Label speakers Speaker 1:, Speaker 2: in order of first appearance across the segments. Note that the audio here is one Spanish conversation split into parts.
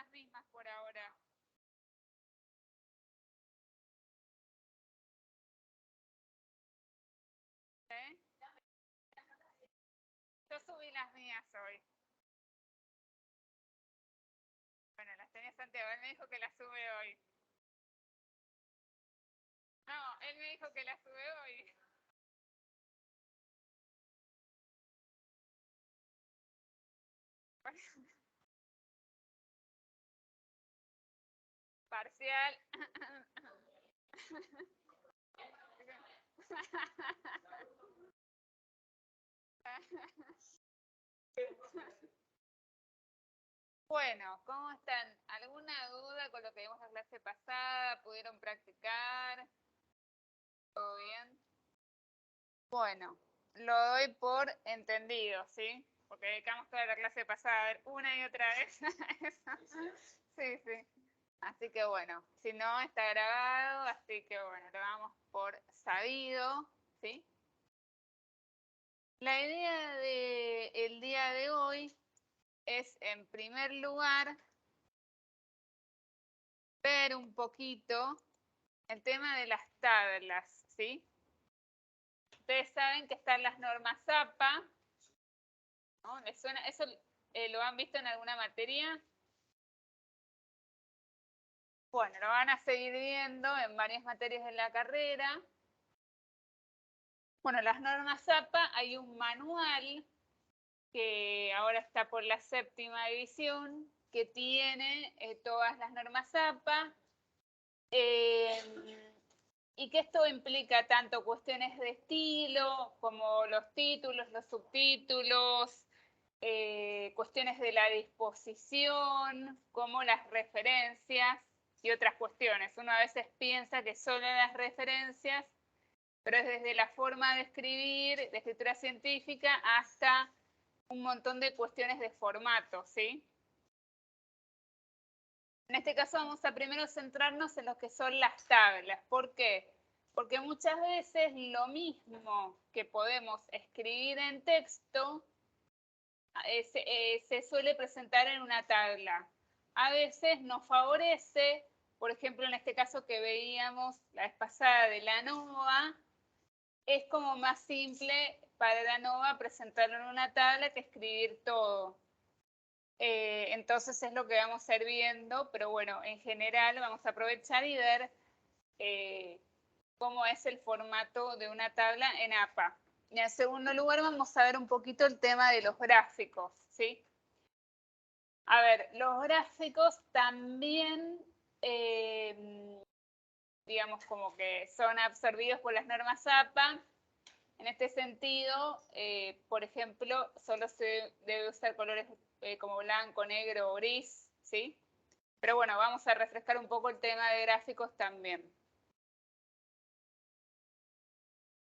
Speaker 1: las mismas por ahora. ¿Eh? Yo subí las mías hoy. Bueno, las tenía Santiago, él me dijo que las sube hoy. No, él me dijo que las sube hoy. Parcial. Bueno, ¿cómo están? ¿Alguna duda con lo que vimos la clase pasada? ¿Pudieron practicar? ¿Todo bien? Bueno, lo doy por entendido, ¿sí? Porque dedicamos toda la clase pasada a ver una y otra vez eso. Sí, sí. Así que bueno, si no está grabado, así que bueno, lo damos por sabido, ¿sí? La idea del día de hoy es, en primer lugar, ver un poquito el tema de las tablas, ¿sí? Ustedes saben que están las normas APA, ¿no? ¿Les suena? ¿Eso lo han visto en alguna materia? Bueno, lo van a seguir viendo en varias materias de la carrera. Bueno, las normas APA, hay un manual que ahora está por la 7ª división, que tiene todas las normas APA, y que esto implica tanto cuestiones de estilo, como los títulos, los subtítulos, cuestiones de la disposición, como las referencias y otras cuestiones. Uno a veces piensa que solo las referencias, pero es desde la forma de escribir, de escritura científica, hasta un montón de cuestiones de formato, ¿sí? En este caso vamos a primero centrarnos en lo que son las tablas. ¿Por qué? Porque muchas veces lo mismo que podemos escribir en texto se suele presentar en una tabla. A veces nos favorece, por ejemplo, en este caso que veíamos la vez pasada de la ANOVA, es como más simple para la ANOVA presentarlo en una tabla que escribir todo. Entonces es lo que vamos a ir viendo, pero bueno, en general vamos a aprovechar y ver cómo es el formato de una tabla en APA. Y en segundo lugar vamos a ver un poquito el tema de los gráficos, ¿sí? A ver, los gráficos también, digamos, como que son absorbidos por las normas APA. En este sentido, por ejemplo, solo se debe usar colores como blanco, negro o gris, ¿sí? Pero bueno, vamos a refrescar un poco el tema de gráficos también.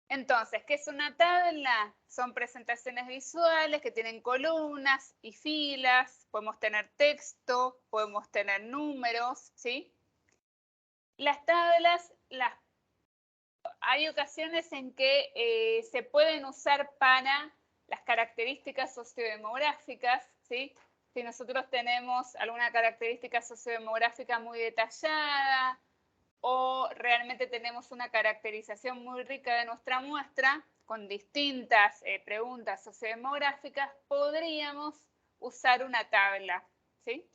Speaker 1: Entonces, ¿qué es una tabla? Son presentaciones visuales que tienen columnas y filas, podemos tener texto, podemos tener números, ¿sí? Las tablas, hay ocasiones en que se pueden usar para las características sociodemográficas, ¿sí? Si nosotros tenemos alguna característica sociodemográfica muy detallada o realmente tenemos una caracterización muy rica de nuestra muestra, con distintas preguntas sociodemográficas, podríamos usar una tabla, ¿sí?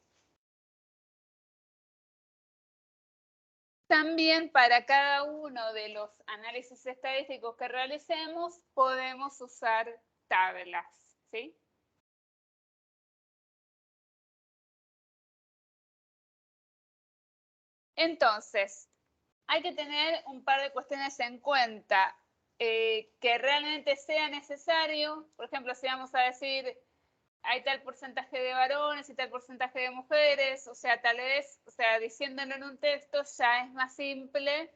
Speaker 1: También para cada uno de los análisis estadísticos que realicemos, podemos usar tablas, ¿sí? Entonces, hay que tener un par de cuestiones en cuenta. Que realmente sea necesario, por ejemplo, si vamos a decir hay tal porcentaje de varones y tal porcentaje de mujeres, o sea, tal vez, o sea, diciéndolo en un texto ya es más simple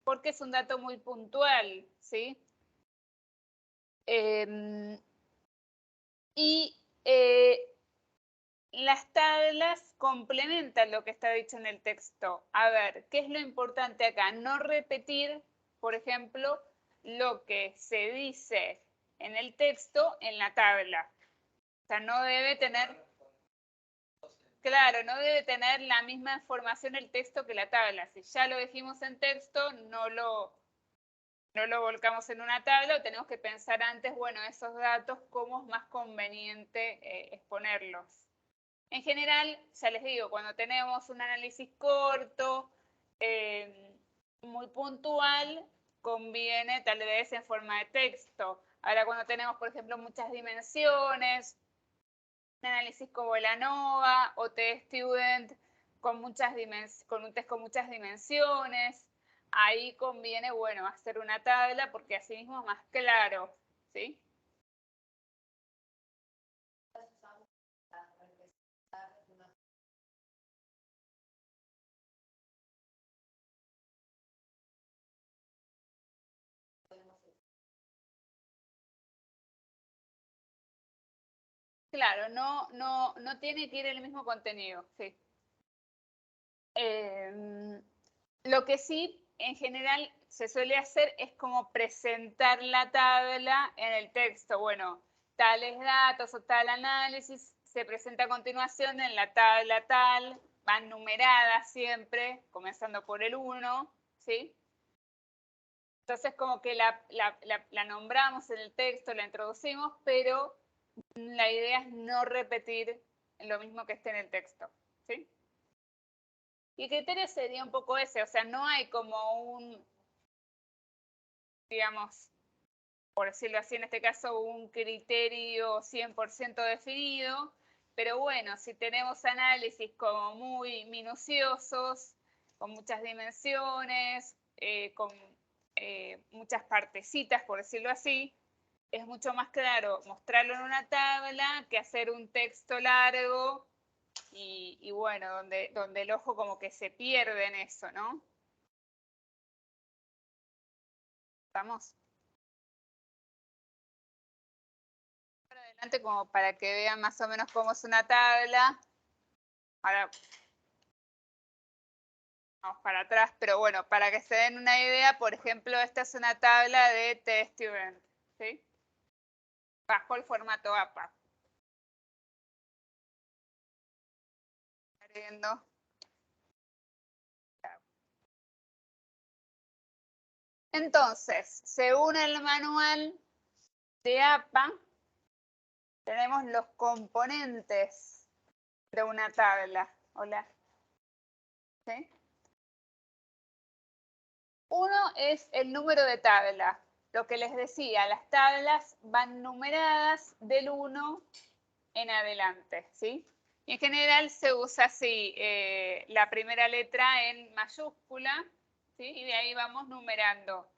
Speaker 1: porque es un dato muy puntual, ¿sí? Y las tablas complementan lo que está dicho en el texto. A ver, ¿qué es lo importante acá? No repetir, por ejemplo, lo que se dice en el texto en la tabla. O sea, no debe tener... claro, no debe tener la misma información el texto que la tabla. Si ya lo dijimos en texto, no lo volcamos en una tabla, tenemos que pensar antes, bueno, esos datos, cómo es más conveniente exponerlos. En general, ya les digo, cuando tenemos un análisis corto, muy puntual, conviene tal vez en forma de texto. Ahora, cuando tenemos, por ejemplo, muchas dimensiones, un análisis como el ANOVA o T-Student con un test con muchas dimensiones, ahí conviene, bueno, hacer una tabla porque así mismo es más claro, ¿sí? Claro, no tiene que ir el mismo contenido, sí. Lo que sí, en general, se suele hacer es como presentar la tabla en el texto. Bueno, tales datos o tal análisis se presenta a continuación en la tabla tal, van numeradas siempre, comenzando por el 1, ¿sí? Entonces como que la nombramos en el texto, la introducimos, pero la idea es no repetir lo mismo que esté en el texto, ¿sí? Y el criterio sería un poco ese, o sea, no hay como un, digamos, por decirlo así, en este caso, un criterio 100% definido, pero bueno, si tenemos análisis como muy minuciosos, con muchas dimensiones, con muchas partecitas, por decirlo así, es mucho más claro mostrarlo en una tabla que hacer un texto largo y bueno, donde el ojo como que se pierde en eso, ¿no? ¿Estamos? Para adelante como para que vean más o menos cómo es una tabla. Ahora vamos para atrás, pero bueno, para que se den una idea, por ejemplo, esta es una tabla de T-Student, ¿sí? Bajo el formato APA. Viendo. Entonces, según el manual de APA, tenemos los componentes de una tabla. Hola. ¿Sí? Uno es el número de tabla. Lo que les decía, las tablas van numeradas del 1 en adelante, ¿sí? Y en general se usa así, la primera letra en mayúscula, ¿sí? Y de ahí vamos numerando.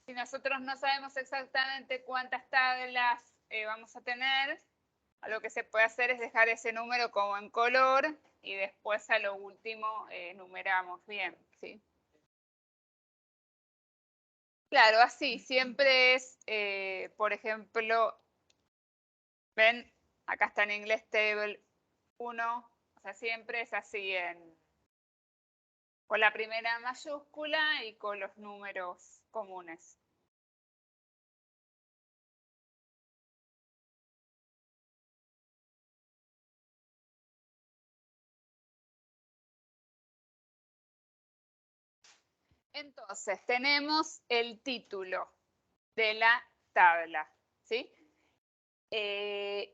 Speaker 1: Si nosotros no sabemos exactamente cuántas tablas vamos a tener, lo que se puede hacer es dejar ese número como en color y después a lo último numeramos bien, ¿sí? Claro, así, siempre es, por ejemplo, ven, acá está en inglés table 1, o sea, siempre es así con la primera mayúscula y con los números comunes. Entonces, tenemos el título de la tabla, ¿sí? En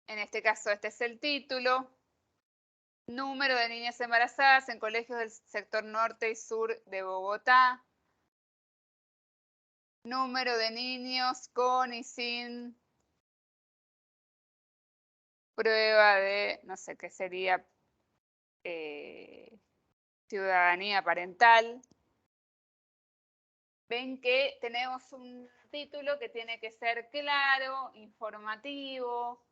Speaker 1: este caso, este es el título. Número de niñas embarazadas en colegios del sector norte y sur de Bogotá. Número de niños con y sin prueba de, no sé qué sería, ciudadanía parental. Ven que tenemos un título que tiene que ser claro, informativo,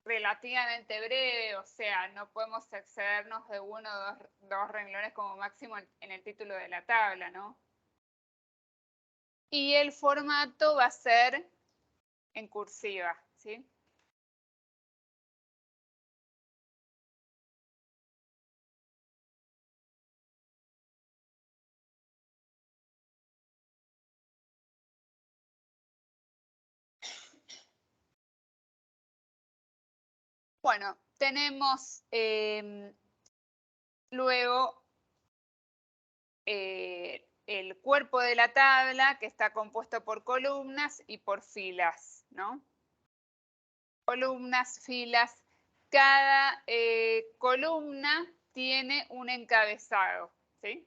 Speaker 1: relativamente breve, o sea, no podemos excedernos de uno o dos renglones como máximo en el título de la tabla, ¿no? Y el formato va a ser en cursiva, ¿sí? Bueno, tenemos luego el cuerpo de la tabla, que está compuesto por columnas y por filas, ¿no? Columnas, filas. Cada columna tiene un encabezado, ¿sí?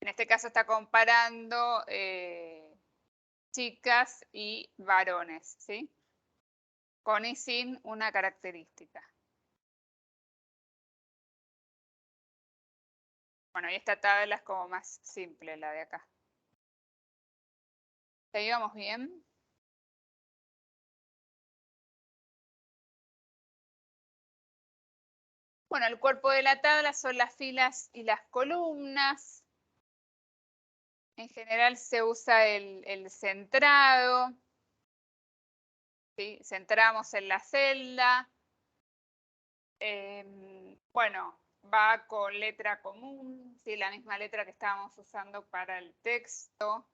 Speaker 1: En este caso está comparando chicas y varones, ¿sí? Con y sin una característica. Bueno, y esta tabla es como más simple, la de acá. ¿Seguimos bien? Bueno, el cuerpo de la tabla son las filas y las columnas. En general se usa el centrado. ¿Sí? Centramos en la celda. Bueno, va con letra común, ¿sí? La misma letra que estábamos usando para el texto.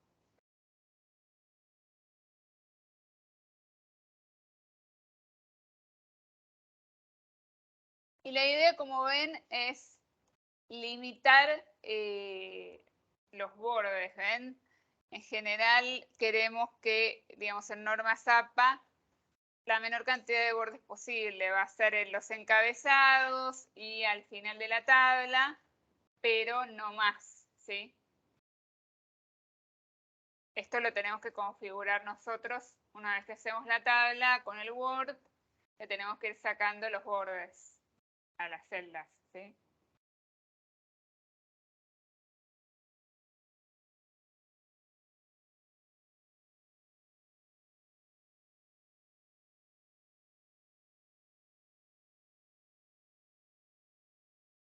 Speaker 1: Y la idea, como ven, es limitar los bordes, ¿ven? En general queremos que, digamos, en norma Zapa, la menor cantidad de bordes posible. Va a ser en los encabezados y al final de la tabla, pero no más, ¿sí? Esto lo tenemos que configurar nosotros una vez que hacemos la tabla con el Word. Le tenemos que ir sacando los bordes a las celdas, ¿sí?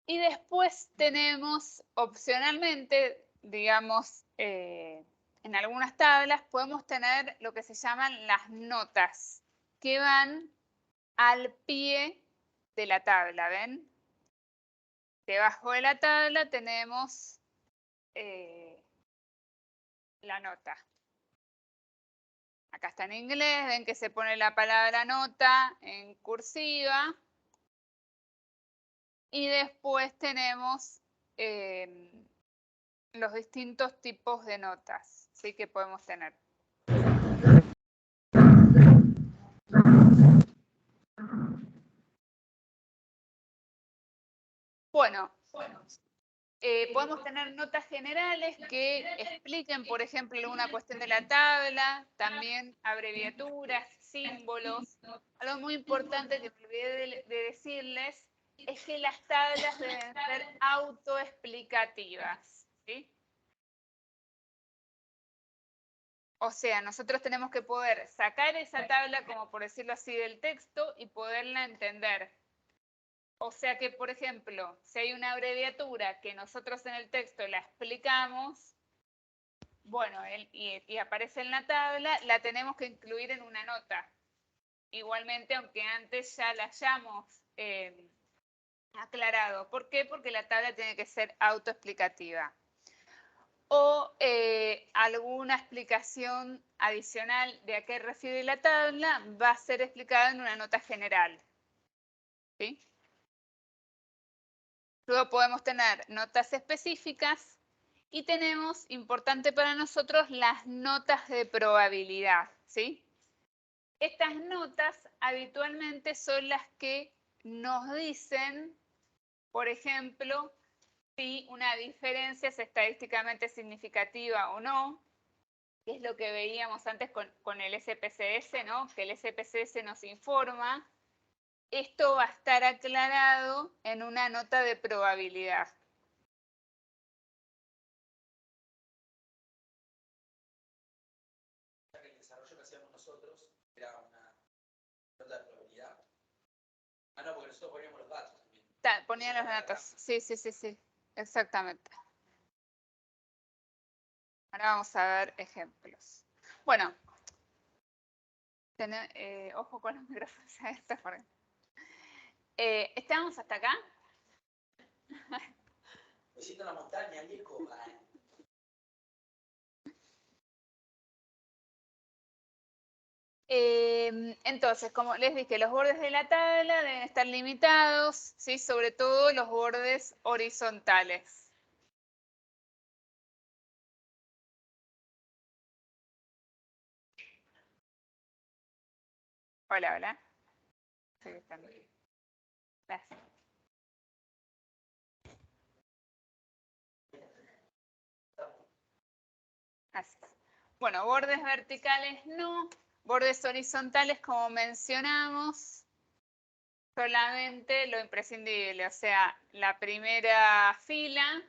Speaker 1: Y después tenemos opcionalmente, digamos, en algunas tablas podemos tener lo que se llaman las notas, que van al pie de la tabla, ¿ven? Debajo de la tabla tenemos la nota. Acá está en inglés, ven que se pone la palabra nota en cursiva. Y después tenemos los distintos tipos de notas, ¿sí? Que podemos tener. Bueno, podemos tener notas generales que expliquen, por ejemplo, alguna cuestión de la tabla, también abreviaturas, símbolos. Algo muy importante que me olvidé de decirles es que las tablas deben ser autoexplicativas, ¿sí? O sea, nosotros tenemos que poder sacar esa tabla, como por decirlo así, del texto y poderla entender. O sea que, por ejemplo, si hay una abreviatura que nosotros en el texto la explicamos, bueno, y aparece en la tabla, la tenemos que incluir en una nota. Igualmente, aunque antes ya la hayamos aclarado. ¿Por qué? Porque la tabla tiene que ser autoexplicativa. O alguna explicación adicional de a qué refiere la tabla va a ser explicada en una nota general. ¿Sí? Luego podemos tener notas específicas y tenemos, importante para nosotros, las notas de probabilidad, ¿sí? Estas notas habitualmente son las que nos dicen, por ejemplo, si una diferencia es estadísticamente significativa o no, que es lo que veíamos antes con el SPSS, ¿no? Que el SPSS nos informa. Esto va a estar aclarado en una nota de probabilidad.
Speaker 2: El desarrollo que hacíamos nosotros era una nota de probabilidad. Ah, no, porque nosotros poníamos los datos también.
Speaker 1: Ponían los datos. Sí, sí, sí, sí. Exactamente. Ahora vamos a ver ejemplos. Bueno, ojo con los micrófonos a esta porque... ¿estamos hasta acá?
Speaker 2: Me siento en la montaña, viejo.
Speaker 1: Entonces, como les dije, los bordes de la tabla deben estar limitados, ¿sí? Sobre todo los bordes horizontales. Hola, hola. Sí, están bien. Gracias. Así es. Bueno, bordes verticales no, bordes horizontales como mencionamos, solamente lo imprescindible, o sea, la primera fila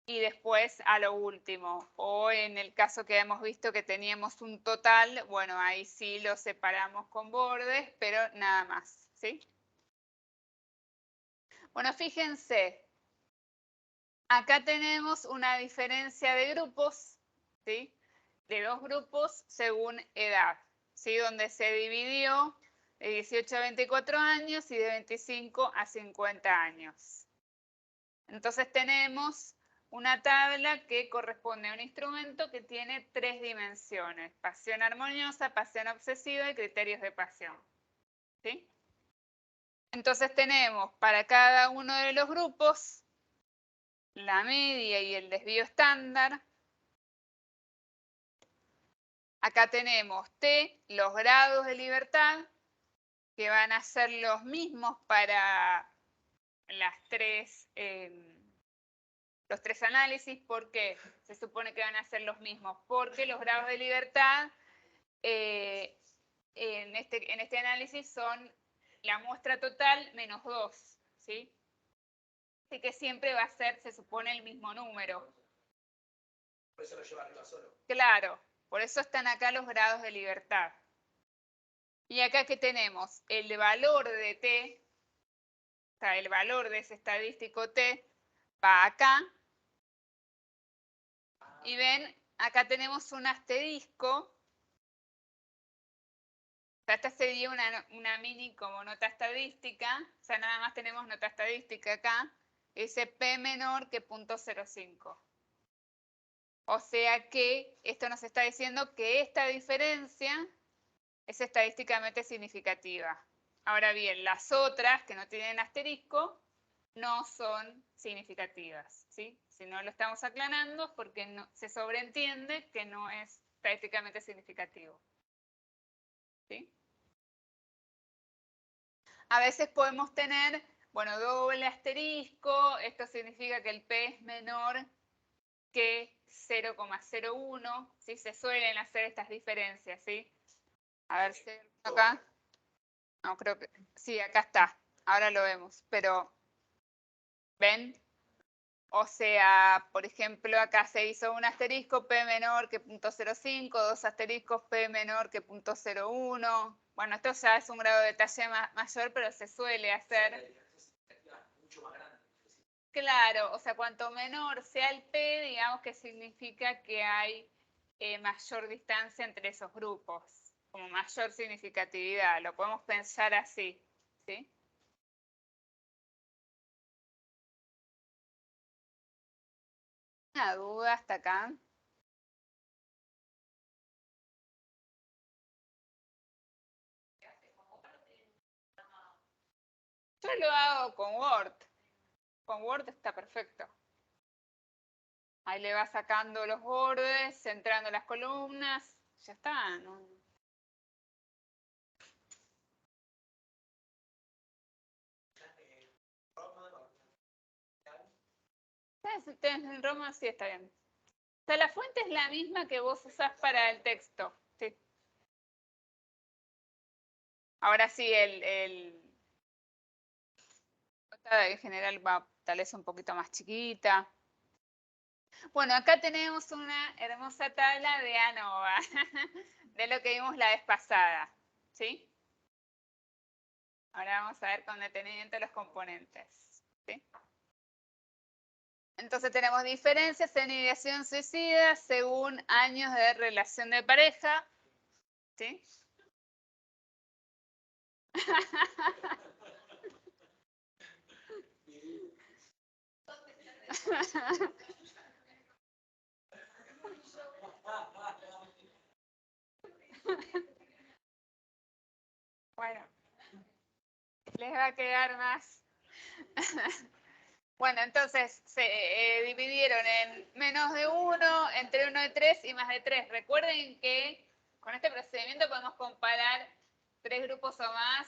Speaker 1: y después a lo último. O en el caso que hemos visto que teníamos un total, bueno, ahí sí lo separamos con bordes, pero nada más, ¿sí? Bueno, fíjense, acá tenemos una diferencia de grupos, ¿sí? De dos grupos según edad, ¿sí? Donde se dividió de 18 a 24 años y de 25 a 50 años. Entonces tenemos una tabla que corresponde a un instrumento que tiene 3 dimensiones: pasión armoniosa, pasión obsesiva y criterios de pasión, ¿sí? Entonces tenemos para cada uno de los grupos la media y el desvío estándar. Acá tenemos T, los grados de libertad, que van a ser los mismos para los tres análisis. ¿Por qué se supone que van a ser los mismos? Porque los grados de libertad en este análisis son la muestra total menos 2, ¿sí? Así que siempre va a ser, se supone, el mismo número.
Speaker 2: Por eso lo lleva arriba solo.
Speaker 1: Claro, por eso están acá los grados de libertad. Y acá que tenemos el valor de T, o sea, el valor de ese estadístico T va acá. Y ven, acá tenemos un asterisco. O sea, esta sería una mini como nota estadística. O sea, nada más tenemos nota estadística acá. Ese P menor que 0.05. O sea que esto nos está diciendo que esta diferencia es estadísticamente significativa. Ahora bien, las otras que no tienen asterisco no son significativas, ¿sí? Si no lo estamos aclarando es porque no, se sobreentiende que no es estadísticamente significativo, ¿sí? A veces podemos tener, bueno, doble asterisco, esto significa que el P es menor que 0,01, ¿sí? Se suelen hacer estas diferencias, ¿sí? A ver si acá. No, creo que sí, acá está. Ahora lo vemos, pero ¿ven? O sea, por ejemplo, acá se hizo un asterisco P menor que 0.05, dos asteriscos P menor que 0.01. Bueno, esto ya es un grado de detalle mayor, pero se suele hacer.
Speaker 2: Mucho más grande.
Speaker 1: Claro, o sea, cuanto menor sea el P, digamos que significa que hay mayor distancia entre esos grupos, como mayor significatividad. Lo podemos pensar así, ¿sí? ¿Una duda hasta acá? Yo lo hago con Word. Con Word está perfecto. Ahí le va sacando los bordes, centrando las columnas. Ya está, ¿no? En Roma sí está bien. O sea, la fuente es la misma que vos usás para el texto. Sí. Ahora sí, en general va tal vez un poquito más chiquita. Bueno, acá tenemos una hermosa tabla de ANOVA, de lo que vimos la vez pasada, ¿sí? Ahora vamos a ver con detenimiento los componentes, ¿sí? Entonces tenemos diferencias en ideación suicida según años de relación de pareja, ¿sí? Bueno, les va a quedar más. Bueno, entonces se dividieron en menos de 1, entre 1 y 3 y más de 3. Recuerden que con este procedimiento podemos comparar 3 grupos o más.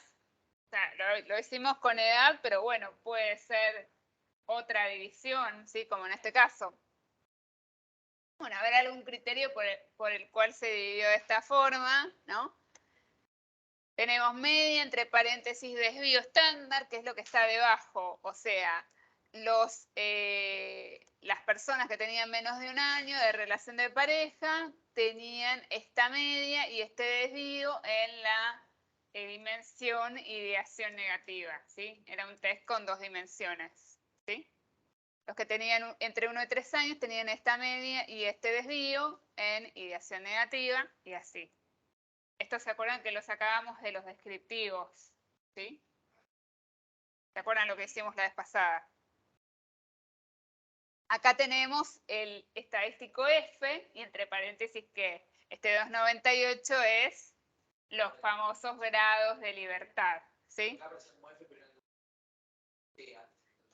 Speaker 1: O sea, lo hicimos con edad, pero bueno, puede ser otra división, ¿sí? Como en este caso. Bueno, a ver algún criterio por el cual se dividió de esta forma, ¿no? Tenemos media, entre paréntesis, desvío estándar, que es lo que está debajo. O sea, las personas que tenían menos de un año de relación de pareja tenían esta media y este desvío en la dimensión ideación negativa, ¿sí? Era un test con 2 dimensiones, ¿sí? Los que tenían entre 1 y 3 años tenían esta media y este desvío en ideación negativa y así. Esto se acuerdan que lo sacábamos de los descriptivos, ¿sí? ¿Se acuerdan lo que hicimos la vez pasada? Acá tenemos el estadístico F y entre paréntesis que este 298 es los famosos grados de libertad, ¿sí?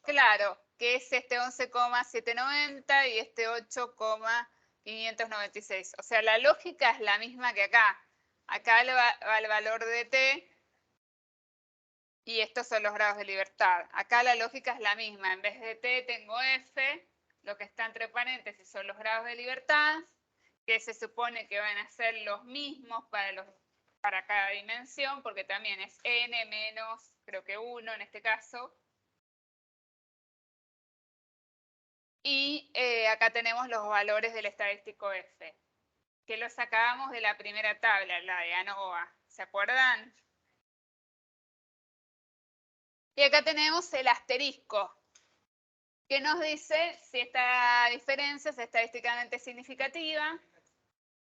Speaker 1: Claro, que es este 11,790 y este 8,596. O sea, la lógica es la misma que acá. Acá va el valor de t y estos son los grados de libertad. Acá la lógica es la misma. En vez de t tengo f, lo que está entre paréntesis son los grados de libertad, que se supone que van a ser los mismos para cada dimensión, porque también es n menos, creo que 1 en este caso. Y acá tenemos los valores del estadístico F, que los sacábamos de la primera tabla, la de ANOVA. ¿Se acuerdan? Y acá tenemos el asterisco, que nos dice si esta diferencia es estadísticamente significativa.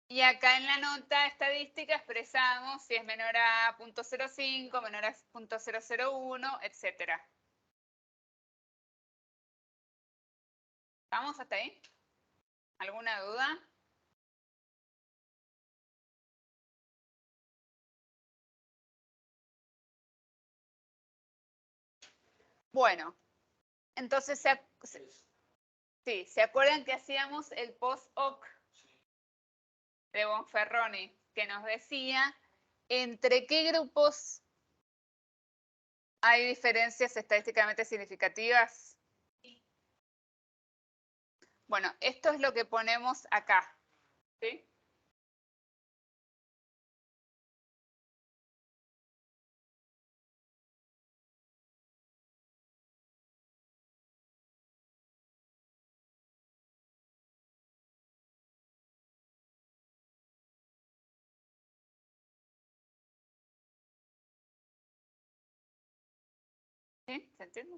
Speaker 1: Y acá en la nota estadística expresamos si es menor a 0.05, menor a 0.001, etc. ¿Vamos hasta ahí? ¿Alguna duda? Bueno, entonces sí, ¿se acuerdan que hacíamos el post-hoc de Bonferroni, que nos decía entre qué grupos hay diferencias estadísticamente significativas? Bueno, esto es lo que ponemos acá, ¿sí? ¿Sí? ¿Se entiende?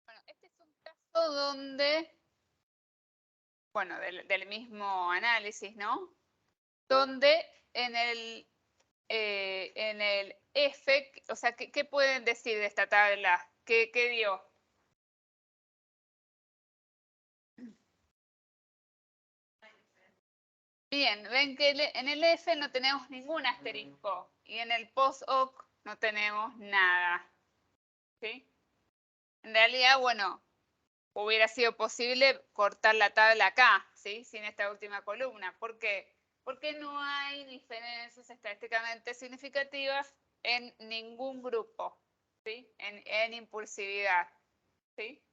Speaker 1: Bueno, este es un caso donde, bueno, del mismo análisis, ¿no? Donde en el F, o sea, ¿qué pueden decir de esta tabla? ¿Qué dio? Bien, ven que en el F no tenemos ningún asterisco y en el post-hoc no tenemos nada, ¿sí? En realidad, bueno, hubiera sido posible cortar la tabla acá, ¿sí? Sin esta última columna. ¿Por qué? Porque no hay diferencias estadísticamente significativas en ningún grupo, ¿sí? En impulsividad, ¿sí?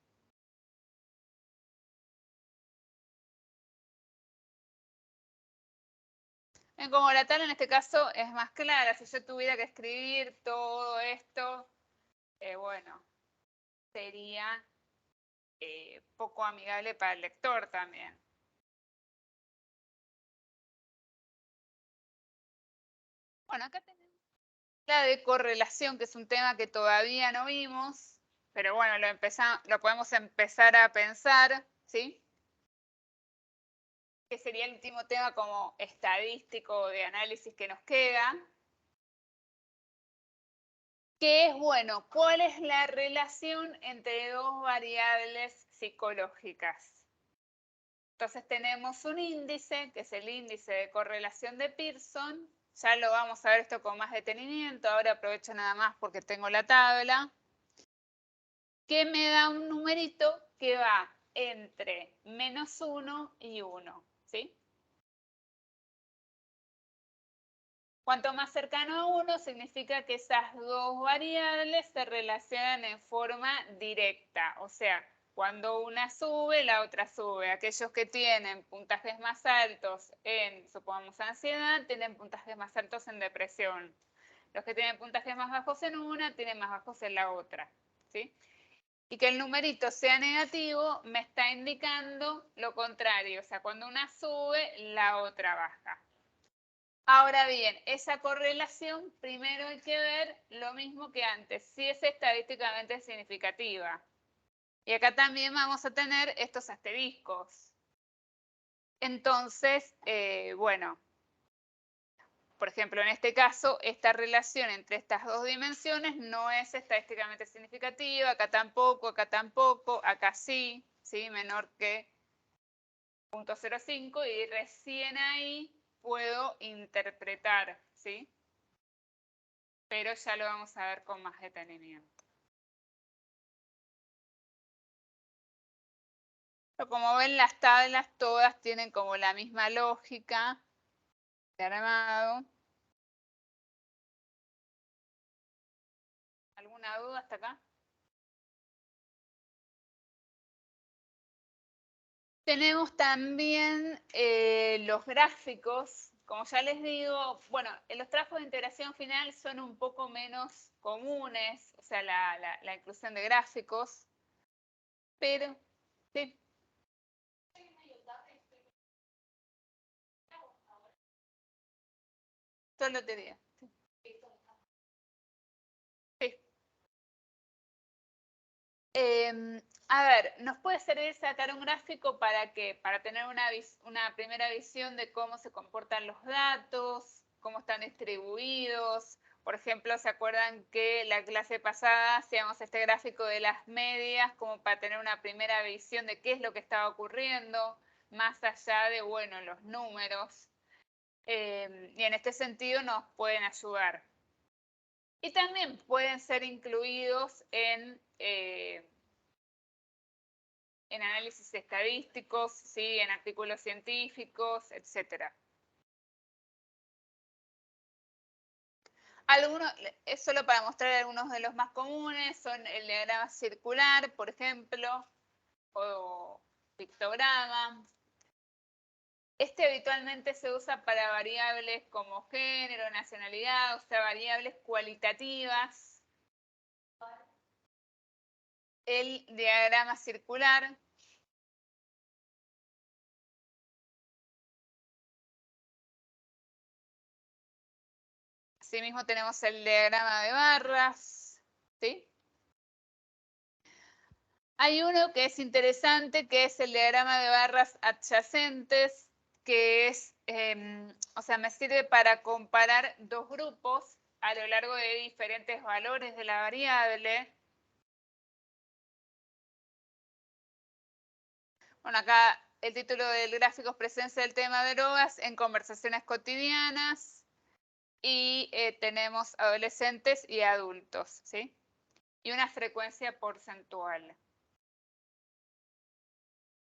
Speaker 1: Como la tabla en este caso es más clara, si yo tuviera que escribir todo esto, bueno, sería poco amigable para el lector también. Bueno, acá tenemos la de correlación, que es un tema que todavía no vimos, pero bueno, lo podemos empezar a pensar, ¿sí? Que sería el último tema como estadístico de análisis que nos queda. que es, bueno, ¿cuál es la relación entre dos variables psicológicas? Entonces tenemos un índice, que es el índice de correlación de Pearson. Ya lo vamos a ver esto con más detenimiento. Ahora aprovecho nada más porque tengo la tabla. Que me da un numerito que va entre -1 y 1, ¿sí? Cuanto más cercano a 1 significa que esas dos variables se relacionan en forma directa, o sea, cuando una sube, la otra sube. Aquellos que tienen puntajes más altos en, supongamos, ansiedad, tienen puntajes más altos en depresión. Los que tienen puntajes más bajos en una, tienen más bajos en la otra, ¿sí? Y que el numerito sea negativo me está indicando lo contrario, o sea, cuando una sube, la otra baja. Ahora bien, esa correlación primero hay que ver lo mismo que antes, si es estadísticamente significativa. Y acá también vamos a tener estos asteriscos. Entonces, bueno, por ejemplo, en este caso, esta relación entre estas dos dimensiones no es estadísticamente significativa, acá tampoco, acá sí, ¿sí? Menor que 0.05 y recién ahí puedo interpretar, ¿sí? Pero ya lo vamos a ver con más detenimiento. Pero como ven, las tablas todas tienen como la misma lógica de armado. ¿Alguna duda hasta acá? Tenemos también los gráficos. Como ya les digo, bueno, los trabajos de integración final son un poco menos comunes, o sea, la inclusión de gráficos, pero sí. Solo te digo. Sí. A ver, nos puede servir sacar un gráfico para que, para tener una primera visión de cómo se comportan los datos, cómo están distribuidos. Por ejemplo, ¿se acuerdan que la clase pasada hacíamos este gráfico de las medias como para tener una primera visión de qué es lo que estaba ocurriendo, más allá de, bueno, los números? Y en este sentido nos pueden ayudar. Y también pueden ser incluidos en análisis estadísticos, ¿sí? En artículos científicos, etc. Algunos, es solo para mostrar algunos de los más comunes, son el diagrama circular, por ejemplo, o pictograma. Este habitualmente se usa para variables como género, nacionalidad, o sea, variables cualitativas. El diagrama circular. Asimismo tenemos el diagrama de barras, ¿sí? Hay uno que es interesante, que es el diagrama de barras adyacentes, que es, o sea, me sirve para comparar dos grupos a lo largo de diferentes valores de la variable. Bueno, acá el título del gráfico es Presencia del tema de drogas en conversaciones cotidianas y tenemos adolescentes y adultos, ¿sí? Y una frecuencia porcentual.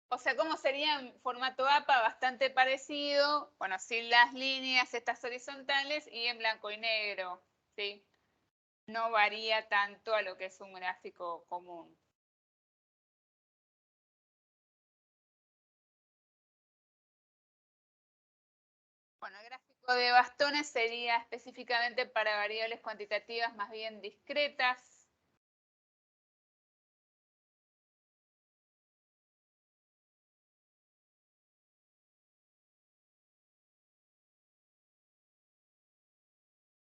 Speaker 1: O sea, ¿cómo sería en formato APA? Bastante parecido, bueno, sin las líneas estas horizontales y en blanco y negro, ¿sí? No varía tanto a lo que es un gráfico común. Bueno, el gráfico de bastones sería específicamente para variables cuantitativas más bien discretas.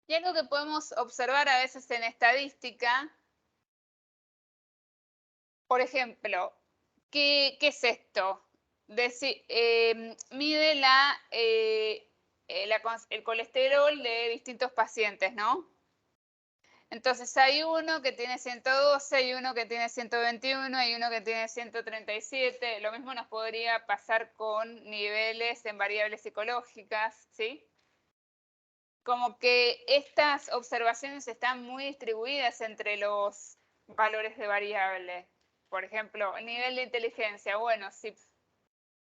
Speaker 1: Y algo que podemos observar a veces en estadística, por ejemplo, ¿qué es esto? Mide el colesterol de distintos pacientes, ¿no? Entonces hay uno que tiene 112, hay uno que tiene 121, hay uno que tiene 137. Lo mismo nos podría pasar con niveles en variables psicológicas, ¿sí? Como que estas observaciones están muy distribuidas entre los valores de variable. Por ejemplo, el nivel de inteligencia. Bueno, si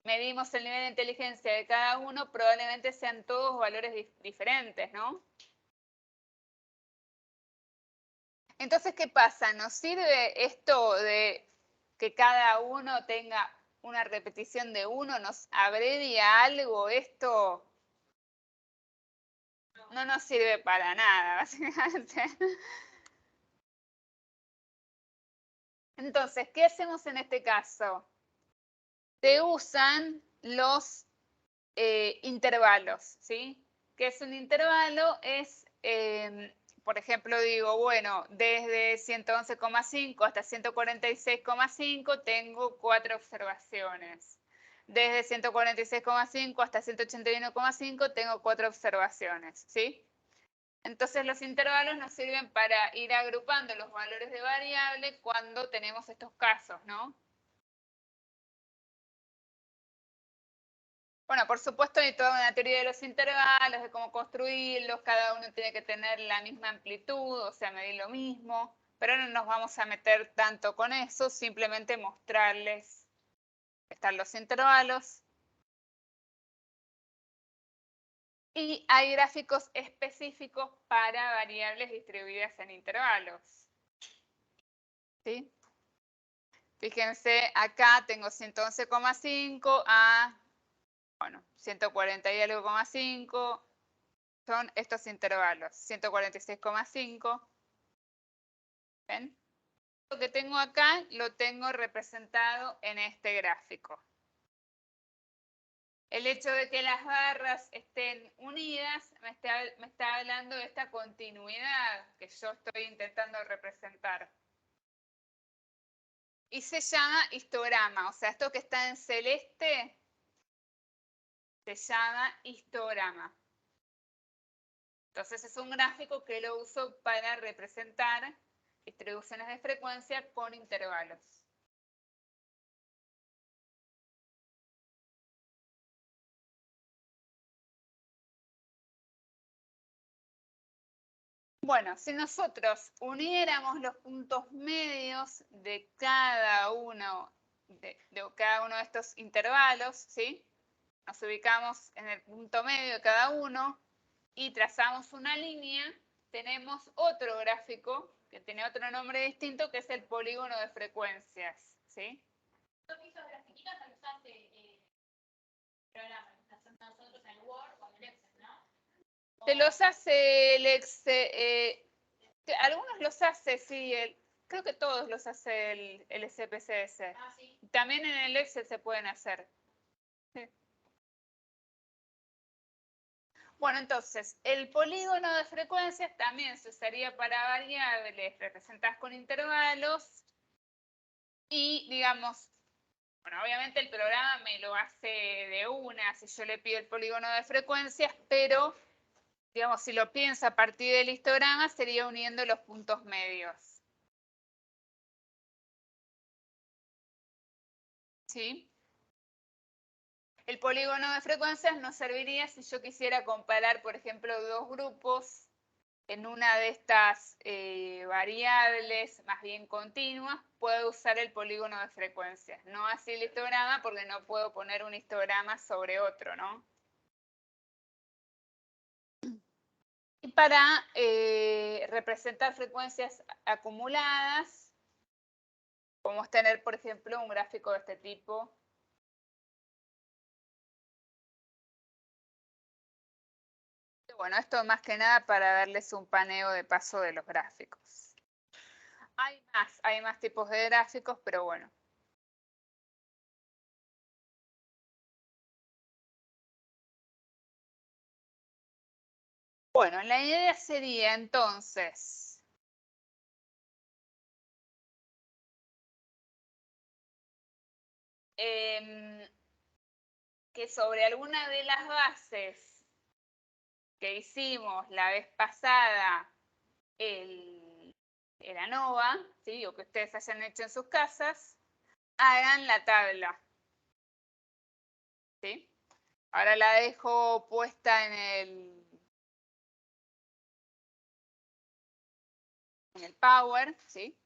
Speaker 1: medimos el nivel de inteligencia de cada uno, probablemente sean todos valores diferentes, ¿no? Entonces, ¿qué pasa? ¿Nos sirve esto de que cada uno tenga una repetición de uno? ¿Nos abrevia algo esto? No nos sirve para nada, básicamente. Entonces, ¿qué hacemos en este caso? Se usan los intervalos, ¿sí? ¿Qué es un intervalo? Es, por ejemplo, digo, bueno, desde 111,5 hasta 146,5 tengo 4 observaciones. Desde 146,5 hasta 181,5 tengo 4 observaciones, ¿sí? Entonces los intervalos nos sirven para ir agrupando los valores de variable cuando tenemos estos casos, ¿no? Bueno, por supuesto hay toda una teoría de los intervalos, de cómo construirlos, cada uno tiene que tener la misma amplitud, o sea, medir lo mismo, pero no nos vamos a meter tanto con eso, simplemente mostrarles que están los intervalos. Y hay gráficos específicos para variables distribuidas en intervalos. ¿Sí? Fíjense, acá tengo 111,5 a, bueno, 140 y algo, 5. Son estos intervalos, 146,5. ¿Ven? Lo que tengo acá lo tengo representado en este gráfico. El hecho de que las barras estén unidas me está hablando de esta continuidad que yo estoy intentando representar. Y se llama histograma, o sea, esto que está en celeste se llama histograma. Entonces es un gráfico que lo uso para representar distribuciones de frecuencia con intervalos. Bueno, si nosotros uniéramos los puntos medios de cada uno de estos intervalos, ¿sí? Nos ubicamos en el punto medio de cada uno y trazamos una línea, tenemos otro gráfico que tiene otro nombre distinto, que es el polígono de frecuencias, ¿sí?
Speaker 3: Esos grafiquitos los hace el programa, los hacemos nosotros en el Word o en el Excel, ¿no?
Speaker 1: Te los hace el Excel, algunos los hace, sí, creo que todos los hace el SPSS.
Speaker 3: Ah, sí.
Speaker 1: También en el Excel se pueden hacer. Sí. Bueno, entonces, el polígono de frecuencias también se usaría para variables representadas con intervalos y, digamos, bueno, obviamente el programa me lo hace de una si yo le pido el polígono de frecuencias, pero, digamos, si lo pienso a partir del histograma, sería uniendo los puntos medios. ¿Sí? El polígono de frecuencias nos serviría si yo quisiera comparar, por ejemplo, dos grupos en una de estas variables más bien continuas, puedo usar el polígono de frecuencias. No así el histograma porque no puedo poner un histograma sobre otro, ¿no? Y para representar frecuencias acumuladas, podemos tener, por ejemplo, un gráfico de este tipo. Bueno, esto más que nada para darles un paneo de paso de los gráficos. Hay más tipos de gráficos, pero bueno. Bueno, la idea sería entonces que sobre alguna de las bases que hicimos la vez pasada, el el ANOVA, ¿sí? O que ustedes hayan hecho en sus casas, hagan la tabla. ¿Sí? Ahora la dejo puesta en el Power, ¿sí?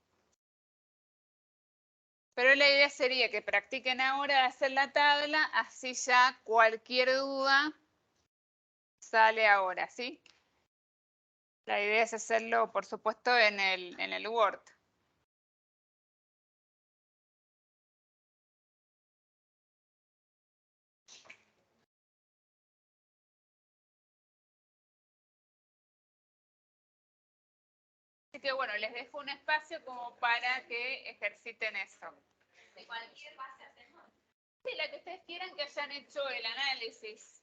Speaker 1: Pero la idea sería que practiquen ahora hacer la tabla, así ya cualquier duda sale ahora, ¿sí? La idea es hacerlo, por supuesto, en el Word. Así que bueno, les dejo un espacio como para que ejerciten eso.
Speaker 3: ¿De cualquier base hacemos?
Speaker 1: Sí, la que ustedes quieran que hayan hecho el análisis.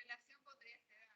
Speaker 1: relación podría ser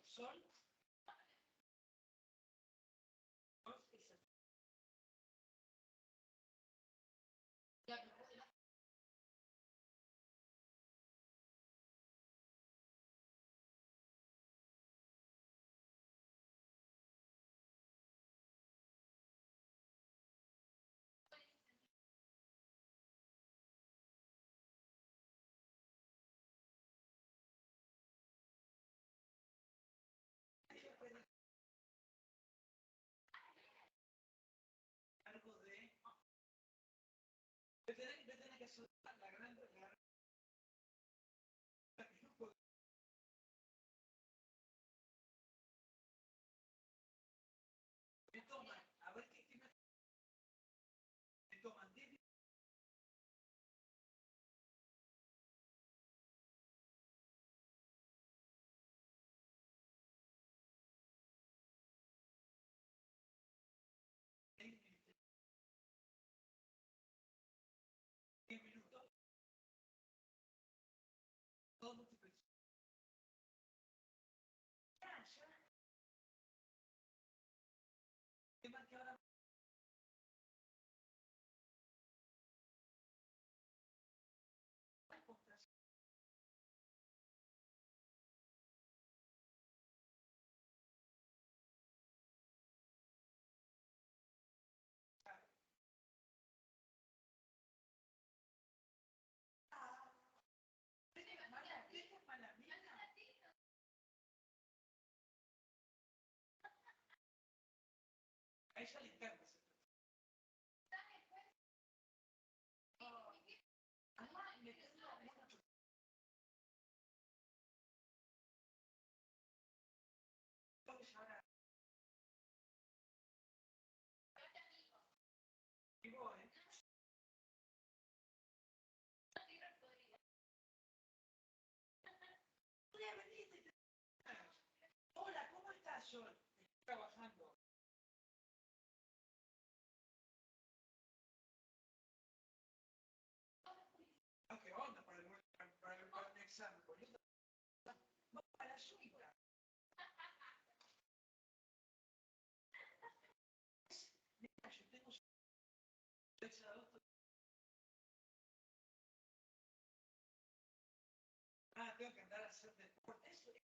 Speaker 2: Sol. Algo de... Tiene que ser la gran... Me toman, a ver qué me toman 10 minutos. Todo multiplicación. Tema que ahora a ella le encanta ese además, me tengo una ahora vivo, hola, ¿cómo estás? Yo estoy trabajando. Ah, ¿qué onda? Para el examen, boludo. No, para la suya. Mira, yo tengo 6 de agosto. Ah, tengo que andar a hacer deporte. Eso es.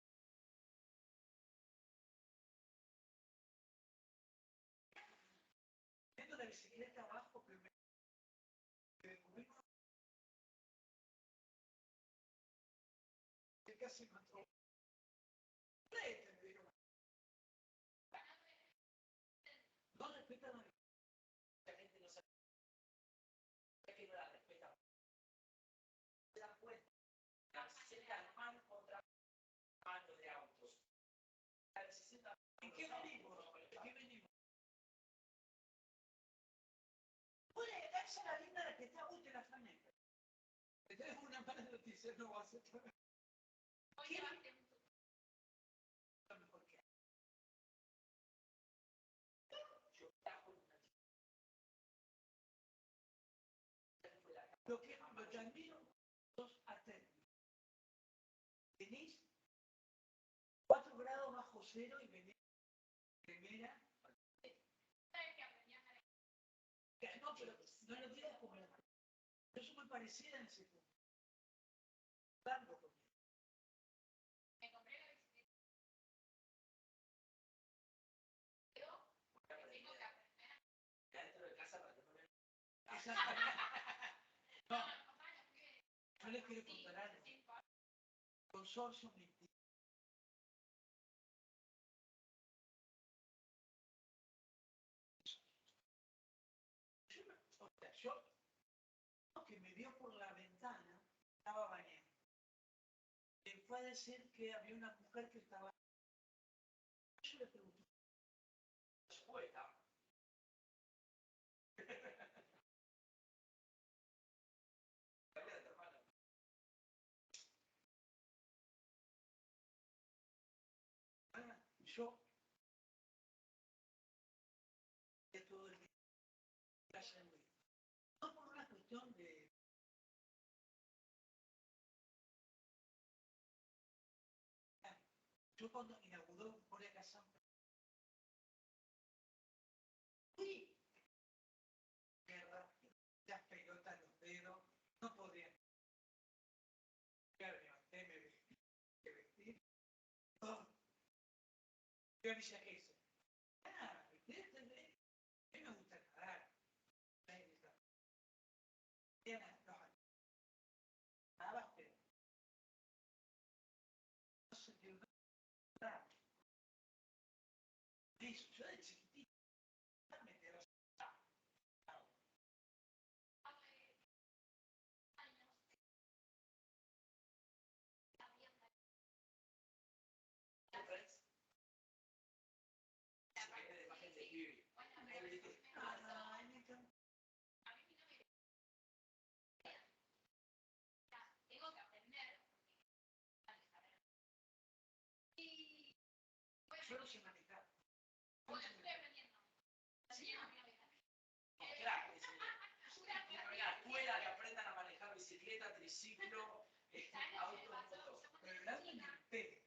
Speaker 2: Viendo la bicicleta abajo, que me descubrimos que casi mató. Me dijo, no respetan a la gente, no sabe que no la respeta. Se dan cuenta. La bicicleta armada contra mano de autos. La bicicleta. ¿En qué venimos? ¿En qué venimos? Oye, esa es la linda de que está hoy de la familia. Te tengo una mala noticia, no va a ser. ¿Qué? Lo mejor que hay. Yo trajo una. Lo que admiro, dos atentos. Venís 4 grados bajo cero y venís primera. No, pero no lo digas como la. Yo soy muy parecida en ese punto. Tanto conmigo.
Speaker 3: Me compré la bicicleta.
Speaker 2: Dentro de casa para que no me. No, yo les quiero contar algo. Consorcio mentira. Yo, que me vio por la ventana, estaba bañando. Me fue a decir que había una mujer que estaba. Yo le pregunté. Escuela. Yo todo el día Yo cuando inauguró Corea Casa, fui guerra, las pelotas, los dedos, no podía. Me levanté, me vestí, todo. Yo decía eso. Ah, a mí me gusta nadar. Nada, pero no se dio nada. Eso, yo de chiquitito, me quedé
Speaker 3: Tengo que aprender. Y bueno,
Speaker 2: yo no sé manejar.
Speaker 3: bueno, estoy aprendiendo.
Speaker 2: Claro, en la escuela que aprendan a manejar bicicleta, triciclo, auto, moto. Pero el auto ni el pedo.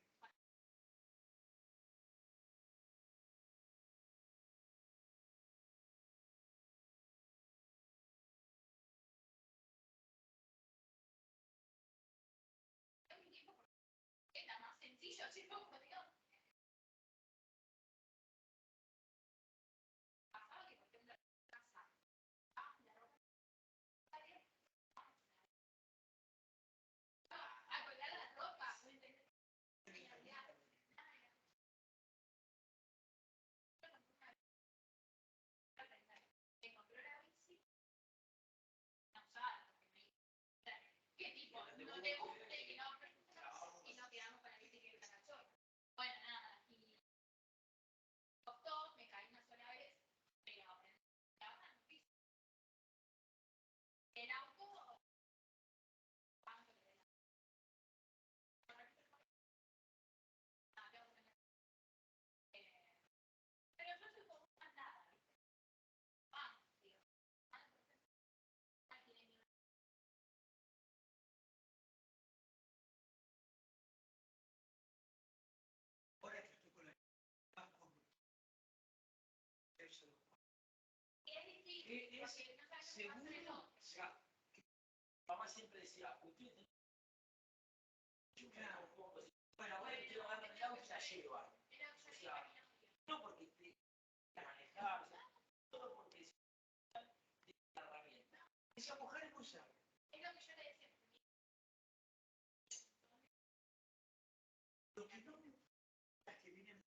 Speaker 3: Es un tiempo porque era más sencillo, si no podía. Pasaba que, por ejemplo, en casa, la ropa a colgar la ropa, encontró la bici, la usaba, porque me dijo, ¿qué tipo? No te guste, que no, y no tiramos con la bici que está cachorra. Bueno, nada, y costó, me caí una sola vez, pero aprendí a trabajar en bici. El auto, ¿cuánto le da? Pero yo soy como una nada, ¿viste? Digo, tiene mi.
Speaker 2: Ahora que estoy con la eso.
Speaker 3: Es difícil,
Speaker 2: Es
Speaker 3: porque no sabes
Speaker 2: seguro, o sea, mamá siempre decía, usted bueno, ahora que quiero agarrar el auto, la lleva. O sea, no porque te manejar, o sea, todo porque es la herramienta. Esa mujer es muy sabia.
Speaker 3: Es lo que yo le decía.
Speaker 2: Lo que no me gusta es que vienen.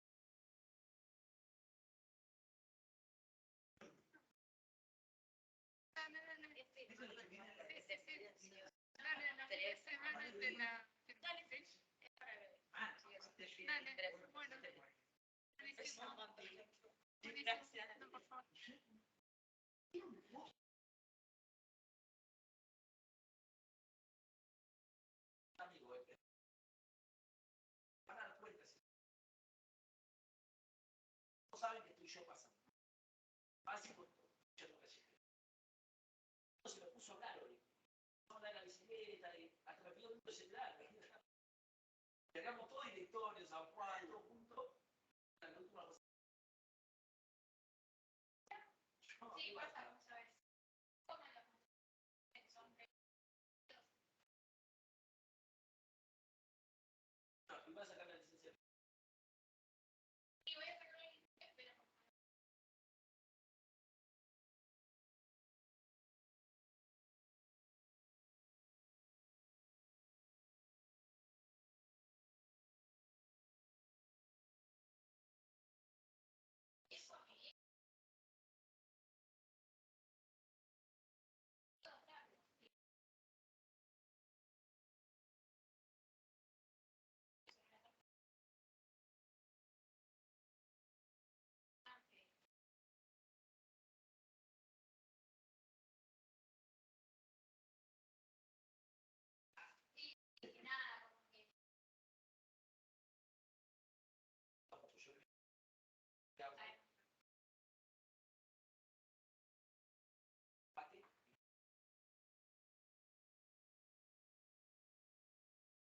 Speaker 2: Eso es lo que viene en la experiencia. Ah,
Speaker 1: Dale, bueno. Buenísimo. Buenísimo. No, por favor.
Speaker 2: Amigo, van a dar cuenta. No saben que estoy yo pasando. Básico, yo tengo que decir. Se lo puso claro. No da la bicicleta, hasta me pidió un celular. Llegamos todos directorios, San Juan,